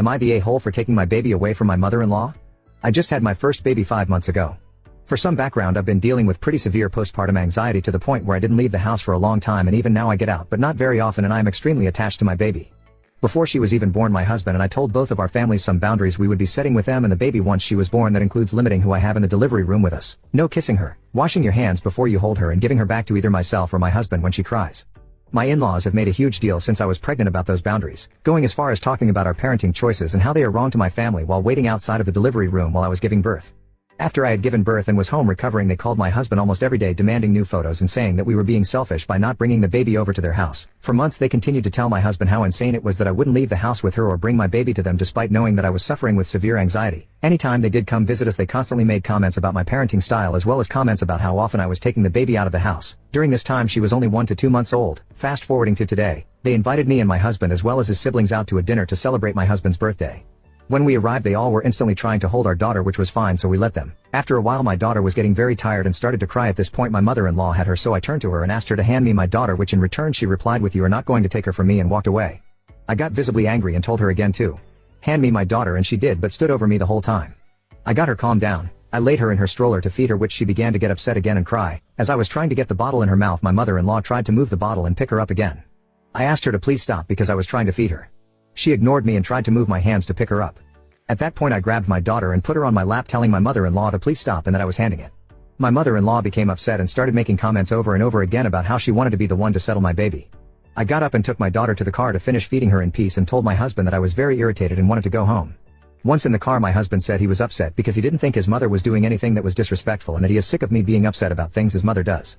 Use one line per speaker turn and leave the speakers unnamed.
Am I the a-hole for taking my baby away from my mother-in-law? I just had my first baby 5 months ago. For some background, I've been dealing with pretty severe postpartum anxiety to the point where I didn't leave the house for a long time, and even now I get out but not very often, and I am extremely attached to my baby. Before she was even born, my husband and I told both of our families some boundaries we would be setting with them and the baby once she was born. That includes limiting who I have in the delivery room with us, no kissing her, washing your hands before you hold her, and giving her back to either myself or my husband when she cries. My in-laws have made a huge deal since I was pregnant about those boundaries, going as far as talking about our parenting choices and how they are wrong to my family while waiting outside of the delivery room while I was giving birth. After I had given birth and was home recovering, they called my husband almost every day demanding new photos and saying that we were being selfish by not bringing the baby over to their house. For months they continued to tell my husband how insane it was that I wouldn't leave the house with her or bring my baby to them despite knowing that I was suffering with severe anxiety. Anytime they did come visit us, they constantly made comments about my parenting style as well as comments about how often I was taking the baby out of the house. During this time she was only 1 to 2 months old. Fast forwarding to today, they invited me and my husband as well as his siblings out to a dinner to celebrate my husband's birthday. When we arrived, they all were instantly trying to hold our daughter, which was fine, so we let them. After a while my daughter was getting very tired and started to cry. At this point my mother-in-law had her, so I turned to her and asked her to hand me my daughter, which in return she replied with, "You are not going to take her from me," and walked away. I got visibly angry and told her again to hand me my daughter, and she did, but stood over me the whole time. I got her calmed down. I laid her in her stroller to feed her, which she began to get upset again and cry. As I was trying to get the bottle in her mouth, my mother-in-law tried to move the bottle and pick her up again. I asked her to please stop because I was trying to feed her. She ignored me and tried to move my hands to pick her up. At that point I grabbed my daughter and put her on my lap, telling my mother-in-law to please stop and that I was handing it. My mother-in-law became upset and started making comments over and over again about how she wanted to be the one to settle my baby. I got up and took my daughter to the car to finish feeding her in peace and told my husband that I was very irritated and wanted to go home. Once in the car, my husband said he was upset because he didn't think his mother was doing anything that was disrespectful and that he is sick of me being upset about things his mother does.